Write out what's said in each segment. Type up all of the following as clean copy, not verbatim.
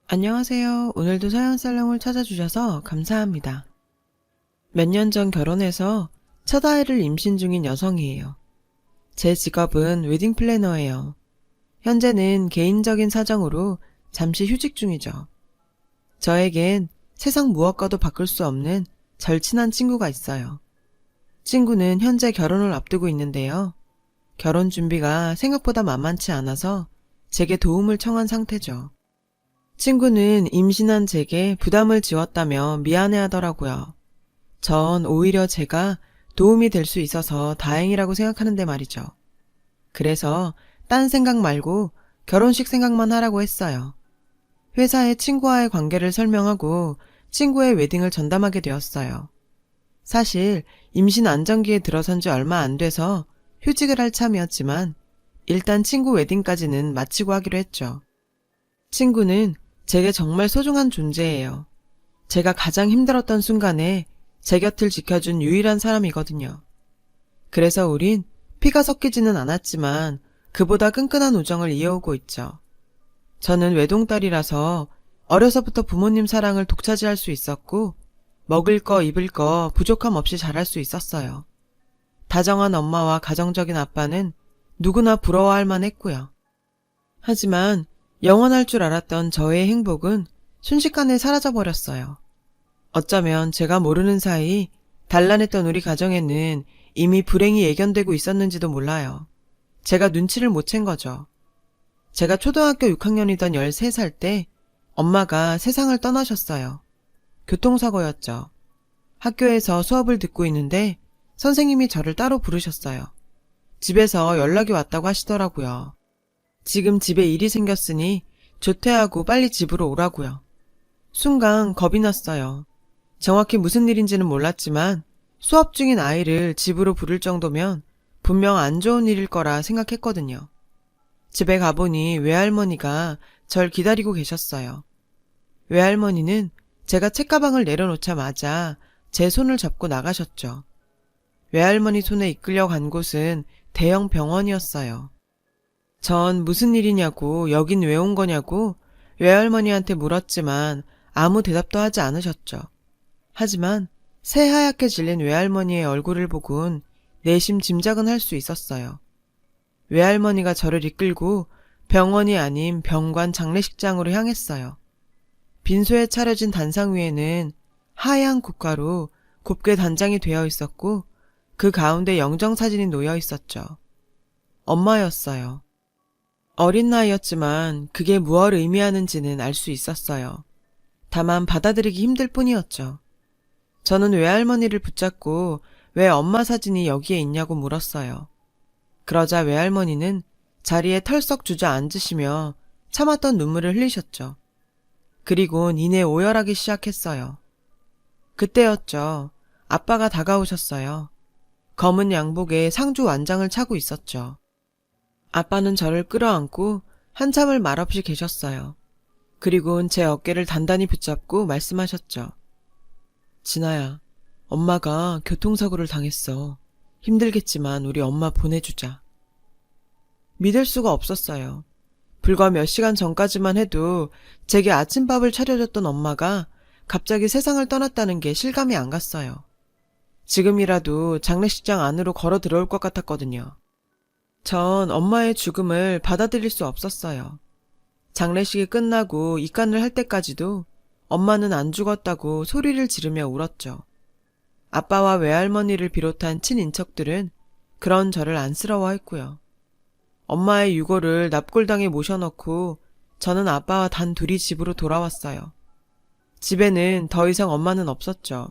안녕하세요. 오늘도 서연살롱을 찾아주셔서 감사합니다. 몇 년 전 결혼해서 첫 아이를 임신 중인 여성이에요. 제 직업은 웨딩 플래너예요. 현재는 개인적인 사정으로 잠시 휴직 중이죠. 저에겐 세상 무엇과도 바꿀 수 없는 절친한 친구가 있어요. 친구는 현재 결혼을 앞두고 있는데요. 결혼 준비가 생각보다 만만치 않아서 제게 도움을 청한 상태죠. 친구는 임신한 제게 부담을 지웠다며 미안해하더라고요. 전 오히려 제가 도움이 될 수 있어서 다행이라고 생각하는데 말이죠. 그래서 딴 생각 말고 결혼식 생각만 하라고 했어요. 회사에 친구와의 관계를 설명하고 친구의 웨딩을 전담하게 되었어요. 사실 임신 안정기에 들어선 지 얼마 안 돼서 휴직을 할 참이었지만 일단 친구 웨딩까지는 마치고 하기로 했죠. 친구는 제게 정말 소중한 존재예요. 제가 가장 힘들었던 순간에 제 곁을 지켜준 유일한 사람이거든요. 그래서 우린 피가 섞이지는 않았지만 그보다 끈끈한 우정을 이어오고 있죠. 저는 외동딸이라서 어려서부터 부모님 사랑을 독차지할 수 있었고 먹을 거 입을 거 부족함 없이 자랄 수 있었어요. 다정한 엄마와 가정적인 아빠는 누구나 부러워할 만했고요. 하지만 영원할 줄 알았던 저의 행복은 순식간에 사라져버렸어요. 어쩌면 제가 모르는 사이 단란했던 우리 가정에는 이미 불행이 예견되고 있었는지도 몰라요. 제가 눈치를 못 챈 거죠. 제가 초등학교 6학년이던 13살 때 엄마가 세상을 떠나셨어요. 교통사고였죠. 학교에서 수업을 듣고 있는데 선생님이 저를 따로 부르셨어요. 집에서 연락이 왔다고 하시더라고요. 지금 집에 일이 생겼으니 조퇴하고 빨리 집으로 오라고요. 순간 겁이 났어요. 정확히 무슨 일인지는 몰랐지만 수업 중인 아이를 집으로 부를 정도면 분명 안 좋은 일일 거라 생각했거든요. 집에 가보니 외할머니가 절 기다리고 계셨어요. 외할머니는 제가 책가방을 내려놓자마자 제 손을 잡고 나가셨죠. 외할머니 손에 이끌려 간 곳은 대형 병원이었어요. 전 무슨 일이냐고 여긴 왜 온 거냐고 외할머니한테 물었지만 아무 대답도 하지 않으셨죠. 하지만 새하얗게 질린 외할머니의 얼굴을 보곤 내심 짐작은 할 수 있었어요. 외할머니가 저를 이끌고 병원이 아닌 병관 장례식장으로 향했어요. 빈소에 차려진 단상 위에는 하얀 국가로 곱게 단장이 되어 있었고 그 가운데 영정사진이 놓여 있었죠. 엄마였어요. 어린 나이였지만 그게 무엇을 의미하는지는 알 수 있었어요. 다만 받아들이기 힘들 뿐이었죠. 저는 외할머니를 붙잡고 왜 엄마 사진이 여기에 있냐고 물었어요. 그러자 외할머니는 자리에 털썩 주저앉으시며 참았던 눈물을 흘리셨죠. 그리곤 이내 오열하기 시작했어요. 그때였죠. 아빠가 다가오셨어요. 검은 양복에 상주 완장을 차고 있었죠. 아빠는 저를 끌어안고 한참을 말없이 계셨어요. 그리곤 제 어깨를 단단히 붙잡고 말씀하셨죠. 진아야, 엄마가 교통사고를 당했어. 힘들겠지만 우리 엄마 보내주자. 믿을 수가 없었어요. 불과 몇 시간 전까지만 해도 제게 아침밥을 차려줬던 엄마가 갑자기 세상을 떠났다는 게 실감이 안 갔어요. 지금이라도 장례식장 안으로 걸어 들어올 것 같았거든요. 전 엄마의 죽음을 받아들일 수 없었어요. 장례식이 끝나고 입간을 할 때까지도 엄마는 안 죽었다고 소리를 지르며 울었죠. 아빠와 외할머니를 비롯한 친인척들은 그런 저를 안쓰러워했고요. 엄마의 유골을 납골당에 모셔놓고 저는 아빠와 단 둘이 집으로 돌아왔어요. 집에는 더 이상 엄마는 없었죠.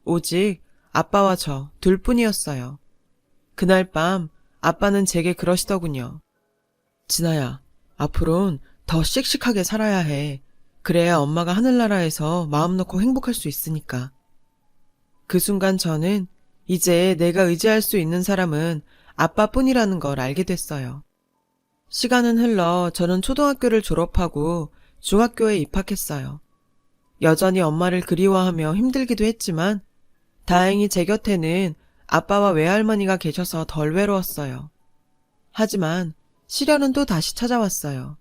오직 아빠와 저 둘뿐이었어요. 그날 밤 아빠는 제게 그러시더군요. 진아야, 앞으론 더 씩씩하게 살아야 해. 그래야 엄마가 하늘나라에서 마음 놓고 행복할 수 있으니까. 그 순간 저는 이제 내가 의지할 수 있는 사람은 아빠뿐이라는 걸 알게 됐어요. 시간은 흘러 저는 초등학교를 졸업하고 중학교에 입학했어요. 여전히 엄마를 그리워하며 힘들기도 했지만 다행히 제 곁에는 아빠와 외할머니가 계셔서 덜 외로웠어요. 하지만 시련은 또 다시 찾아왔어요.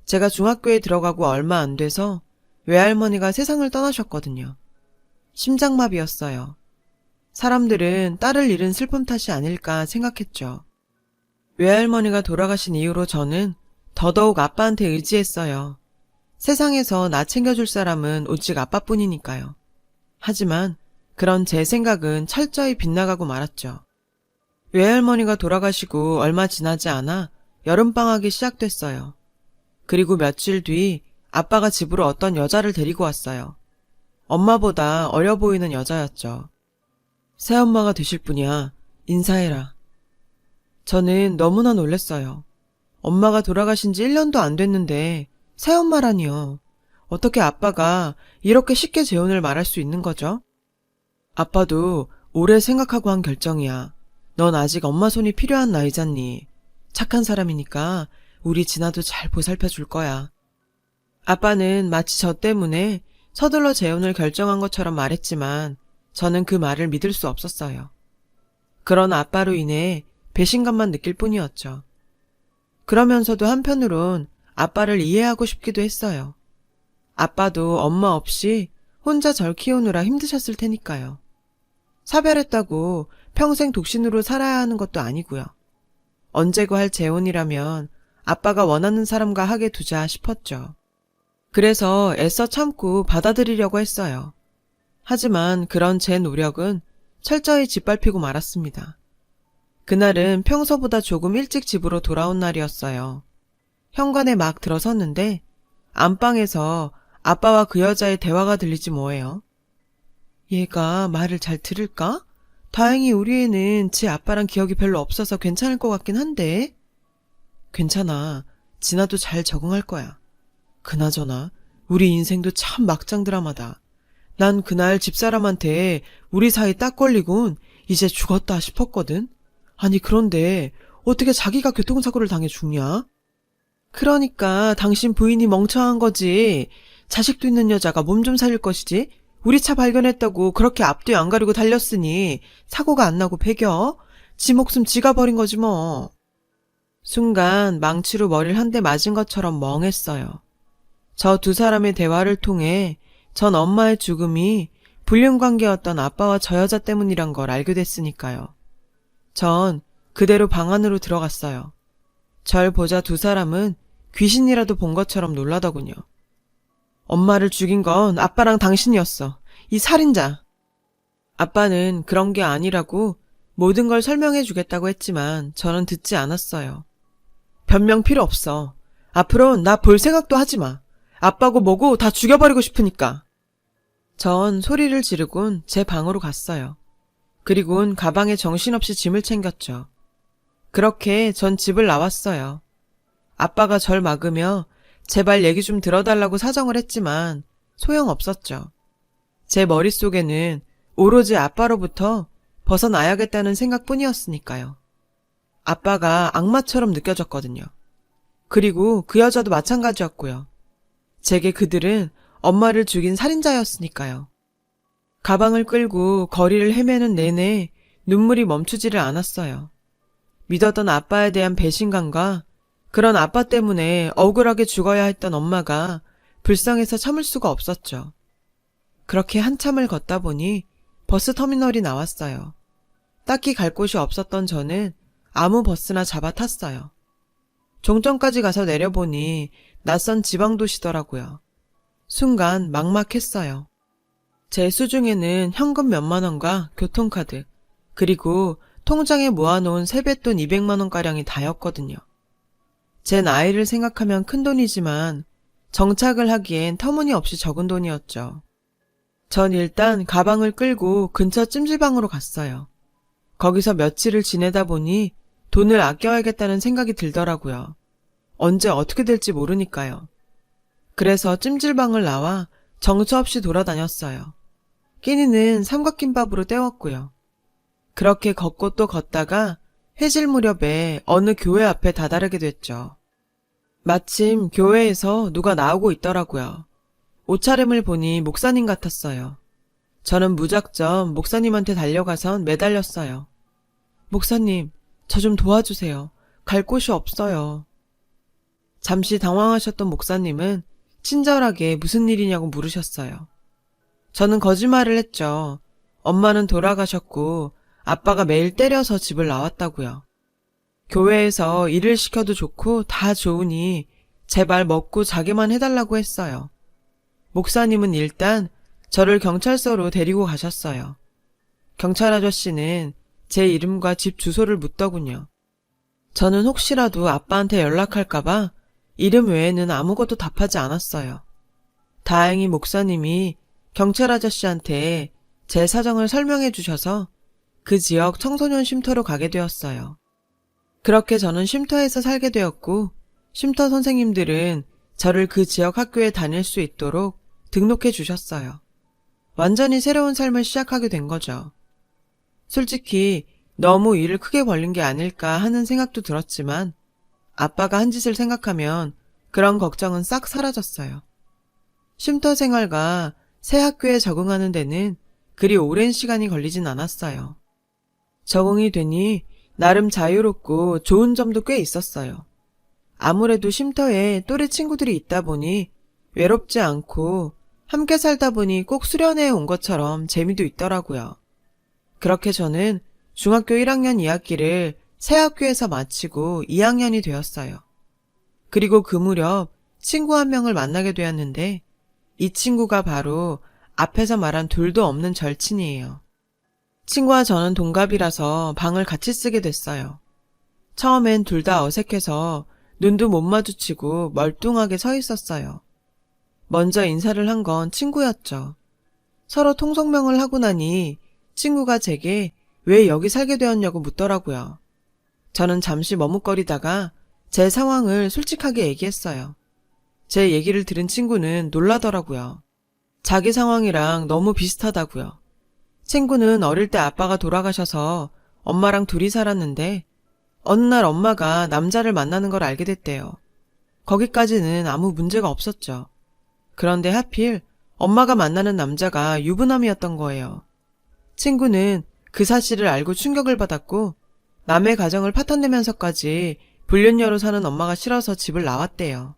제가 중학교에 들어가고 얼마 안 돼서 외할머니가 세상을 떠나셨거든요. 심장마비였어요. 사람들은 딸을 잃은 슬픔 탓이 아닐까 생각했죠. 외할머니가 돌아가신 이후로 저는 더더욱 아빠한테 의지했어요. 세상에서 나 챙겨줄 사람은 오직 아빠뿐이니까요. 하지만 그런 제 생각은 철저히 빗나가고 말았죠. 외할머니가 돌아가시고 얼마 지나지 않아 여름방학이 시작됐어요. 그리고 며칠 뒤 아빠가 집으로 어떤 여자를 데리고 왔어요. 엄마보다 어려 보이는 여자였죠. 새엄마가 되실 분이야. 인사해라. 저는 너무나 놀랐어요. 엄마가 돌아가신 지 1년도 안 됐는데 새엄마라니요. 어떻게 아빠가 이렇게 쉽게 재혼을 말할 수 있는 거죠? 아빠도 오래 생각하고 한 결정이야. 넌 아직 엄마 손이 필요한 나이잖니. 착한 사람이니까 우리 진아도 잘 보살펴 줄 거야. 아빠는 마치 저 때문에 서둘러 재혼을 결정한 것처럼 말했지만 저는 그 말을 믿을 수 없었어요. 그런 아빠로 인해 배신감만 느낄 뿐이었죠. 그러면서도 한편으론 아빠를 이해하고 싶기도 했어요. 아빠도 엄마 없이 혼자 절 키우느라 힘드셨을 테니까요. 사별했다고 평생 독신으로 살아야 하는 것도 아니고요. 언제고 할 재혼이라면 아빠가 원하는 사람과 하게 두자 싶었죠. 그래서 애써 참고 받아들이려고 했어요. 하지만 그런 제 노력은 철저히 짓밟히고 말았습니다. 그날은 평소보다 조금 일찍 집으로 돌아온 날이었어요. 현관에 막 들어섰는데 안방에서 아빠와 그 여자의 대화가 들리지 뭐예요. 얘가 말을 잘 들을까? 다행히 우리 애는 지 아빠랑 기억이 별로 없어서 괜찮을 것 같긴 한데. 괜찮아. 진아도 잘 적응할 거야. 그나저나 우리 인생도 참 막장 드라마다. 난 그날 집사람한테 우리 사이 딱 걸리곤 이제 죽었다 싶었거든. 아니 그런데 어떻게 자기가 교통사고를 당해 죽냐? 그러니까 당신 부인이 멍청한 거지. 자식도 있는 여자가 몸 좀 살릴 것이지. 우리 차 발견했다고 그렇게 앞뒤 안 가리고 달렸으니 사고가 안 나고 배겨. 지 목숨 지가 버린 거지 뭐. 순간 망치로 머리를 한 대 맞은 것처럼 멍했어요. 저 두 사람의 대화를 통해 전 엄마의 죽음이 불륜관계였던 아빠와 저 여자 때문이란 걸 알게 됐으니까요. 전 그대로 방 안으로 들어갔어요. 절 보자 두 사람은 귀신이라도 본 것처럼 놀라더군요. 엄마를 죽인 건 아빠랑 당신이었어. 이 살인자. 아빠는 그런 게 아니라고 모든 걸 설명해 주겠다고 했지만 저는 듣지 않았어요. 변명 필요 없어. 앞으로는 나 볼 생각도 하지 마. 아빠고 뭐고 다 죽여버리고 싶으니까. 전 소리를 지르곤 제 방으로 갔어요. 그리곤 가방에 정신없이 짐을 챙겼죠. 그렇게 전 집을 나왔어요. 아빠가 절 막으며 제발 얘기 좀 들어달라고 사정을 했지만 소용없었죠. 제 머릿속에는 오로지 아빠로부터 벗어나야겠다는 생각뿐이었으니까요. 아빠가 악마처럼 느껴졌거든요. 그리고 그 여자도 마찬가지였고요. 제게 그들은 엄마를 죽인 살인자였으니까요. 가방을 끌고 거리를 헤매는 내내 눈물이 멈추지를 않았어요. 믿었던 아빠에 대한 배신감과 그런 아빠 때문에 억울하게 죽어야 했던 엄마가 불쌍해서 참을 수가 없었죠. 그렇게 한참을 걷다 보니 버스터미널이 나왔어요. 딱히 갈 곳이 없었던 저는 아무 버스나 잡아 탔어요. 종점까지 가서 내려보니 낯선 지방도시더라고요. 순간 막막했어요. 제 수중에는 현금 몇만 원과 교통카드, 그리고 통장에 모아놓은 세뱃돈 200만 원가량이 다였거든요. 제 나이를 생각하면 큰 돈이지만 정착을 하기엔 터무니없이 적은 돈이었죠. 전 일단 가방을 끌고 근처 찜질방으로 갔어요. 거기서 며칠을 지내다 보니 돈을 아껴야겠다는 생각이 들더라고요. 언제 어떻게 될지 모르니까요. 그래서 찜질방을 나와 정처 없이 돌아다녔어요. 끼니는 삼각김밥으로 때웠고요. 그렇게 걷고 또 걷다가 해질 무렵에 어느 교회 앞에 다다르게 됐죠. 마침 교회에서 누가 나오고 있더라고요. 옷차림을 보니 목사님 같았어요. 저는 무작정 목사님한테 달려가선 매달렸어요. 목사님, 저 좀 도와주세요. 갈 곳이 없어요. 잠시 당황하셨던 목사님은 친절하게 무슨 일이냐고 물으셨어요. 저는 거짓말을 했죠. 엄마는 돌아가셨고 아빠가 매일 때려서 집을 나왔다고요. 교회에서 일을 시켜도 좋고 다 좋으니 제발 먹고 자기만 해달라고 했어요. 목사님은 일단 저를 경찰서로 데리고 가셨어요. 경찰 아저씨는 제 이름과 집 주소를 묻더군요. 저는 혹시라도 아빠한테 연락할까봐 이름 외에는 아무것도 답하지 않았어요. 다행히 목사님이 경찰 아저씨한테 제 사정을 설명해 주셔서 그 지역 청소년 쉼터로 가게 되었어요. 그렇게 저는 쉼터에서 살게 되었고 쉼터 선생님들은 저를 그 지역 학교에 다닐 수 있도록 등록해 주셨어요. 완전히 새로운 삶을 시작하게 된 거죠. 솔직히 너무 일을 크게 벌린 게 아닐까 하는 생각도 들었지만 아빠가 한 짓을 생각하면 그런 걱정은 싹 사라졌어요. 쉼터 생활과 새 학교에 적응하는 데는 그리 오랜 시간이 걸리진 않았어요. 적응이 되니 나름 자유롭고 좋은 점도 꽤 있었어요. 아무래도 쉼터에 또래 친구들이 있다 보니 외롭지 않고 함께 살다 보니 꼭 수련회에 온 것처럼 재미도 있더라고요. 그렇게 저는 중학교 1학년 2학기를 새 학교에서 마치고 2학년이 되었어요. 그리고 그 무렵 친구 한 명을 만나게 되었는데 이 친구가 바로 앞에서 말한 둘도 없는 절친이에요. 친구와 저는 동갑이라서 방을 같이 쓰게 됐어요. 처음엔 둘 다 어색해서 눈도 못 마주치고 멀뚱하게 서 있었어요. 먼저 인사를 한 건 친구였죠. 서로 통성명을 하고 나니 친구가 제게 왜 여기 살게 되었냐고 묻더라고요. 저는 잠시 머뭇거리다가 제 상황을 솔직하게 얘기했어요. 제 얘기를 들은 친구는 놀라더라고요. 자기 상황이랑 너무 비슷하다고요. 친구는 어릴 때 아빠가 돌아가셔서 엄마랑 둘이 살았는데 어느 날 엄마가 남자를 만나는 걸 알게 됐대요. 거기까지는 아무 문제가 없었죠. 그런데 하필 엄마가 만나는 남자가 유부남이었던 거예요. 친구는 그 사실을 알고 충격을 받았고 남의 가정을 파탄내면서까지 불륜녀로 사는 엄마가 싫어서 집을 나왔대요.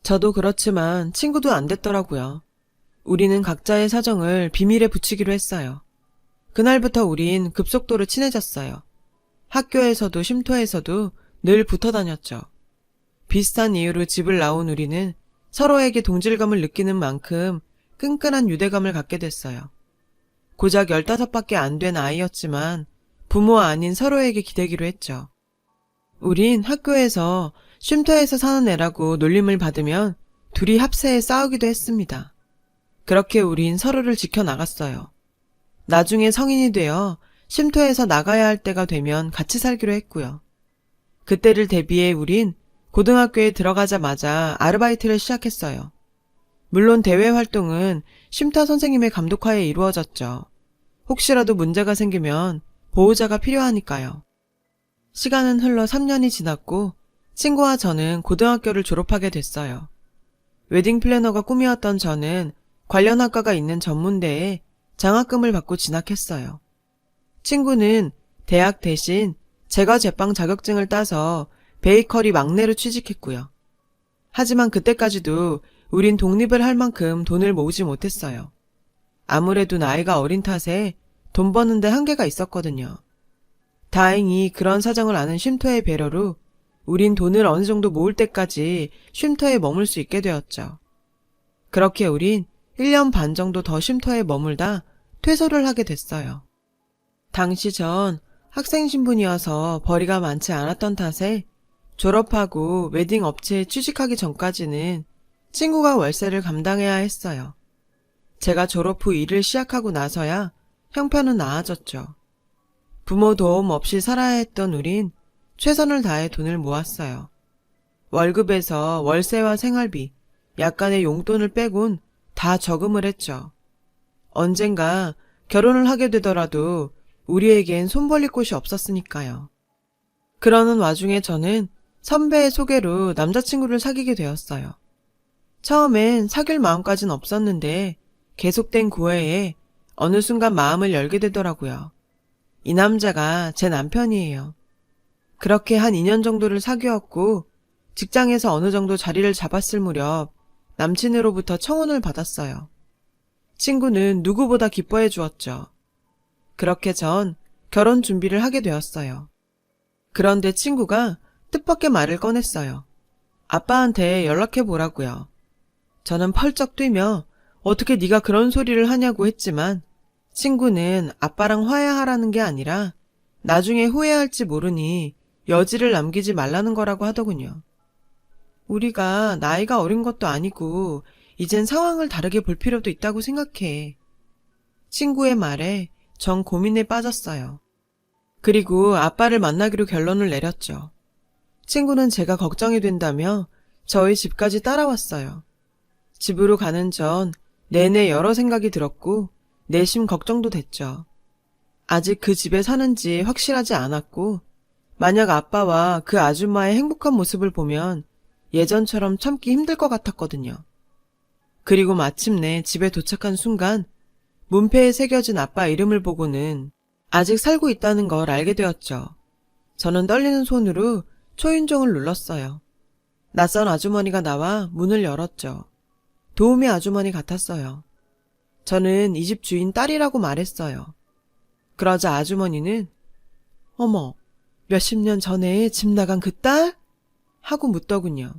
저도 그렇지만 친구도 안 됐더라고요. 우리는 각자의 사정을 비밀에 붙이기로 했어요. 그날부터 우린 급속도로 친해졌어요. 학교에서도 쉼터에서도 늘 붙어 다녔죠. 비슷한 이유로 집을 나온 우리는 서로에게 동질감을 느끼는 만큼 끈끈한 유대감을 갖게 됐어요. 고작 15밖에 안 된 아이였지만 부모 아닌 서로에게 기대기로 했죠. 우린 학교에서 쉼터에서 사는 애라고 놀림을 받으면 둘이 합세해 싸우기도 했습니다. 그렇게 우린 서로를 지켜나갔어요. 나중에 성인이 되어 쉼터에서 나가야 할 때가 되면 같이 살기로 했고요. 그때를 대비해 우린 고등학교에 들어가자마자 아르바이트를 시작했어요. 물론 대외 활동은 쉼터 선생님의 감독하에 이루어졌죠. 혹시라도 문제가 생기면 보호자가 필요하니까요. 시간은 흘러 3년이 지났고 친구와 저는 고등학교를 졸업하게 됐어요. 웨딩 플래너가 꿈이었던 저는 관련 학과가 있는 전문대에 장학금을 받고 진학했어요. 친구는 대학 대신 제과 제빵 자격증을 따서 베이커리 막내로 취직했고요. 하지만 그때까지도 우린 독립을 할 만큼 돈을 모으지 못했어요. 아무래도 나이가 어린 탓에 돈 버는데 한계가 있었거든요. 다행히 그런 사정을 아는 쉼터의 배려로 우린 돈을 어느 정도 모을 때까지 쉼터에 머물 수 있게 되었죠. 그렇게 우린 1년 반 정도 더 쉼터에 머물다 퇴소를 하게 됐어요. 당시 전 학생 신분이어서 벌이가 많지 않았던 탓에 졸업하고 웨딩 업체에 취직하기 전까지는 친구가 월세를 감당해야 했어요. 제가 졸업 후 일을 시작하고 나서야 형편은 나아졌죠. 부모 도움 없이 살아야 했던 우린 최선을 다해 돈을 모았어요. 월급에서 월세와 생활비, 약간의 용돈을 빼곤 다 저금을 했죠. 언젠가 결혼을 하게 되더라도 우리에겐 손 벌릴 곳이 없었으니까요. 그러는 와중에 저는 선배의 소개로 남자친구를 사귀게 되었어요. 처음엔 사귈 마음까진 없었는데 계속된 구애에 어느 순간 마음을 열게 되더라고요. 이 남자가 제 남편이에요. 그렇게 한 2년 정도를 사귀었고 직장에서 어느 정도 자리를 잡았을 무렵 남친으로부터 청혼을 받았어요. 친구는 누구보다 기뻐해 주었죠. 그렇게 전 결혼 준비를 하게 되었어요. 그런데 친구가 뜻밖의 말을 꺼냈어요. 아빠한테 연락해 보라고요. 저는 펄쩍 뛰며 어떻게 네가 그런 소리를 하냐고 했지만 친구는 아빠랑 화해하라는 게 아니라 나중에 후회할지 모르니 여지를 남기지 말라는 거라고 하더군요. 우리가 나이가 어린 것도 아니고 이젠 상황을 다르게 볼 필요도 있다고 생각해. 친구의 말에 전 고민에 빠졌어요. 그리고 아빠를 만나기로 결론을 내렸죠. 친구는 제가 걱정이 된다며 저희 집까지 따라왔어요. 집으로 가는 전 내내 여러 생각이 들었고 내심 걱정도 됐죠. 아직 그 집에 사는지 확실하지 않았고 만약 아빠와 그 아줌마의 행복한 모습을 보면 예전처럼 참기 힘들 것 같았거든요. 그리고 마침내 집에 도착한 순간 문패에 새겨진 아빠 이름을 보고는 아직 살고 있다는 걸 알게 되었죠. 저는 떨리는 손으로 초인종을 눌렀어요. 낯선 아주머니가 나와 문을 열었죠. 도우미 아주머니 같았어요. 저는 이 집 주인 딸이라고 말했어요. 그러자 아주머니는 어머, 몇십 년 전에 집 나간 그 딸? 하고 묻더군요.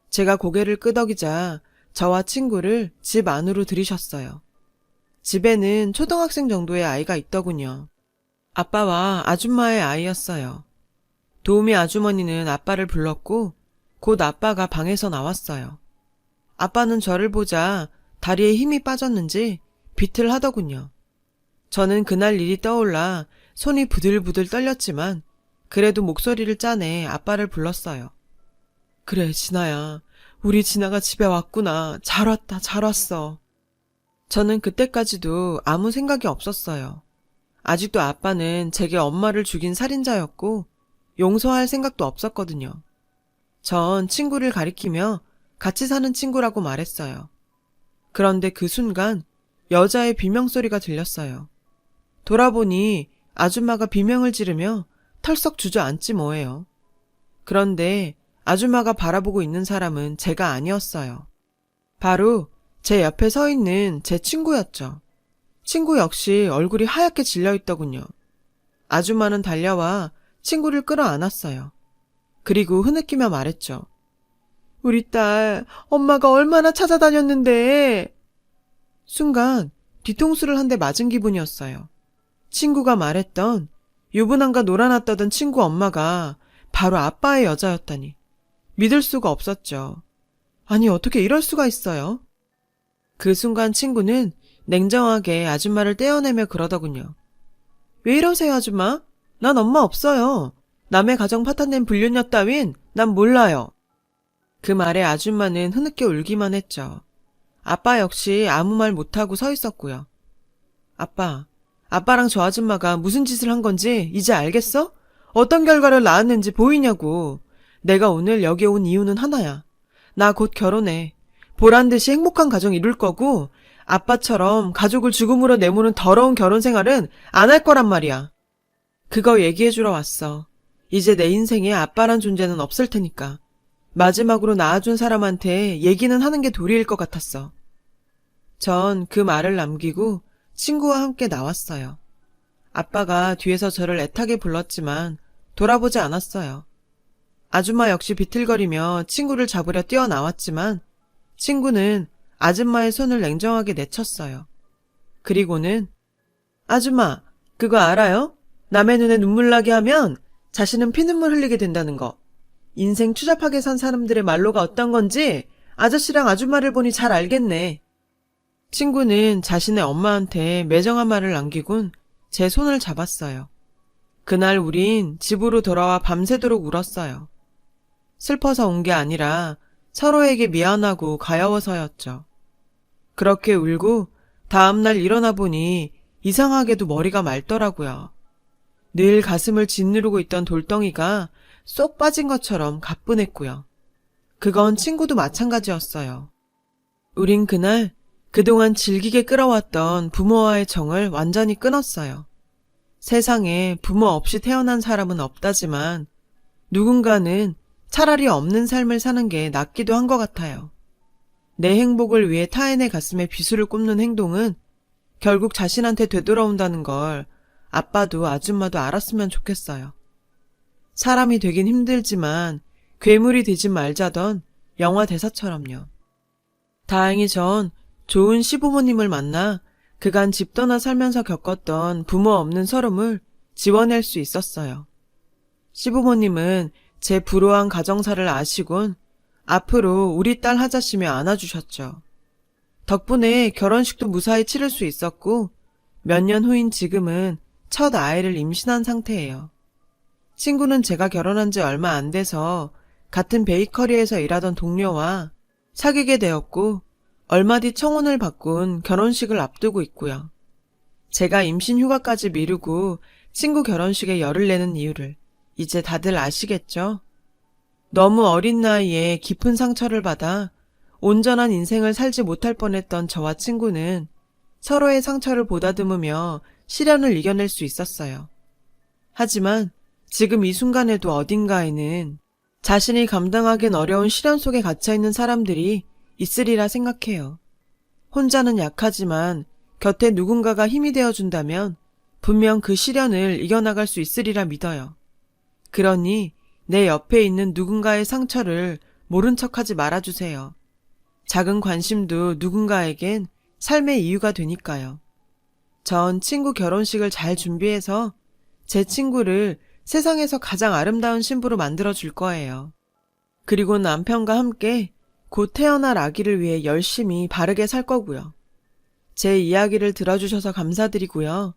제가 고개를 끄덕이자 저와 친구를 집 안으로 들이셨어요. 집에는 초등학생 정도의 아이가 있더군요. 아빠와 아줌마의 아이였어요. 도우미 아주머니는 아빠를 불렀고 곧 아빠가 방에서 나왔어요. 아빠는 저를 보자 다리에 힘이 빠졌는지 비틀하더군요. 저는 그날 일이 떠올라 손이 부들부들 떨렸지만 그래도 목소리를 짜내 아빠를 불렀어요. 그래, 진아야. 우리 진아가 집에 왔구나. 잘 왔다, 잘 왔어. 저는 그때까지도 아무 생각이 없었어요. 아직도 아빠는 제게 엄마를 죽인 살인자였고 용서할 생각도 없었거든요. 전 친구를 가리키며 같이 사는 친구라고 말했어요. 그런데 그 순간 여자의 비명소리가 들렸어요. 돌아보니 아줌마가 비명을 지르며 털썩 주저앉지 뭐예요. 그런데 아줌마가 바라보고 있는 사람은 제가 아니었어요. 바로 제 옆에 서 있는 제 친구였죠. 친구 역시 얼굴이 하얗게 질려있더군요. 아줌마는 달려와 친구를 끌어안았어요. 그리고 흐느끼며 말했죠. 우리 딸, 엄마가 얼마나 찾아다녔는데. 순간 뒤통수를 한 대 맞은 기분이었어요. 친구가 말했던 유부남과 놀아났다던 친구 엄마가 바로 아빠의 여자였다니. 믿을 수가 없었죠. 아니, 어떻게 이럴 수가 있어요? 그 순간 친구는 냉정하게 아줌마를 떼어내며 그러더군요. 왜 이러세요, 아줌마? 난 엄마 없어요. 남의 가정 파탄낸 불륜녀 따윈 난 몰라요. 그 말에 아줌마는 흐느껴 울기만 했죠. 아빠 역시 아무 말 못하고 서 있었고요. 아빠랑 저 아줌마가 무슨 짓을 한 건지 이제 알겠어? 어떤 결과를 낳았는지 보이냐고. 내가 오늘 여기 온 이유는 하나야. 나 곧 결혼해. 보란듯이 행복한 가정 이룰 거고 아빠처럼 가족을 죽음으로 내모는 더러운 결혼 생활은 안 할 거란 말이야. 그거 얘기해주러 왔어. 이제 내 인생에 아빠란 존재는 없을 테니까. 마지막으로 낳아준 사람한테 얘기는 하는 게 도리일 것 같았어. 전 그 말을 남기고 친구와 함께 나왔어요. 아빠가 뒤에서 저를 애타게 불렀지만 돌아보지 않았어요. 아줌마 역시 비틀거리며 친구를 잡으려 뛰어나왔지만 친구는 아줌마의 손을 냉정하게 내쳤어요. 그리고는 아줌마, 그거 알아요? 남의 눈에 눈물 나게 하면 자신은 피눈물 흘리게 된다는 거. 인생 추잡하게 산 사람들의 말로가 어떤 건지 아저씨랑 아줌마를 보니 잘 알겠네. 친구는 자신의 엄마한테 매정한 말을 남기곤 제 손을 잡았어요. 그날 우린 집으로 돌아와 밤새도록 울었어요. 슬퍼서 온 게 아니라 서로에게 미안하고 가여워서였죠. 그렇게 울고 다음날 일어나 보니 이상하게도 머리가 맑더라고요. 늘 가슴을 짓누르고 있던 돌덩이가 쏙 빠진 것처럼 가뿐했고요. 그건 친구도 마찬가지였어요. 우린 그날 그동안 질기게 끌어왔던 부모와의 정을 완전히 끊었어요. 세상에 부모 없이 태어난 사람은 없다지만 누군가는 차라리 없는 삶을 사는 게 낫기도 한 것 같아요. 내 행복을 위해 타인의 가슴에 비수를 꼽는 행동은 결국 자신한테 되돌아온다는 걸 아빠도 아줌마도 알았으면 좋겠어요. 사람이 되긴 힘들지만 괴물이 되진 말자던 영화 대사처럼요. 다행히 전 좋은 시부모님을 만나 그간 집 떠나 살면서 겪었던 부모 없는 서름을 지워낼 수 있었어요. 시부모님은 제 불우한 가정사를 아시곤 앞으로 우리 딸 하자시며 안아주셨죠. 덕분에 결혼식도 무사히 치를 수 있었고 몇 년 후인 지금은 첫 아이를 임신한 상태예요. 친구는 제가 결혼한 지 얼마 안 돼서 같은 베이커리에서 일하던 동료와 사귀게 되었고 얼마 뒤 청혼을 바꾼 결혼식을 앞두고 있고요. 제가 임신 휴가까지 미루고 친구 결혼식에 열을 내는 이유를 이제 다들 아시겠죠? 너무 어린 나이에 깊은 상처를 받아 온전한 인생을 살지 못할 뻔했던 저와 친구는 서로의 상처를 보다듬으며 시련을 이겨낼 수 있었어요. 하지만 지금 이 순간에도 어딘가에는 자신이 감당하긴 어려운 시련 속에 갇혀있는 사람들이 있으리라 생각해요. 혼자는 약하지만 곁에 누군가가 힘이 되어준다면 분명 그 시련을 이겨나갈 수 있으리라 믿어요. 그러니 내 옆에 있는 누군가의 상처를 모른 척하지 말아주세요. 작은 관심도 누군가에겐 삶의 이유가 되니까요. 전 친구 결혼식을 잘 준비해서 제 친구를 세상에서 가장 아름다운 신부로 만들어줄 거예요. 그리고 남편과 함께 곧 태어날 아기를 위해 열심히 바르게 살 거고요. 제 이야기를 들어주셔서 감사드리고요.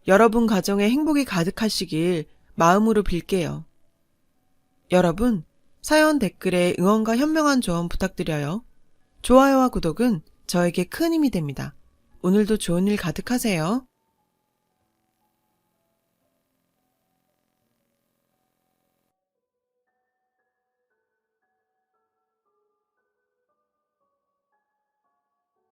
여러분 가정에 행복이 가득하시길 마음으로 빌게요. 여러분, 사연 댓글에 응원과 현명한 조언 부탁드려요. 좋아요와 구독은 저에게 큰 힘이 됩니다. 오늘도 좋은 일 가득하세요.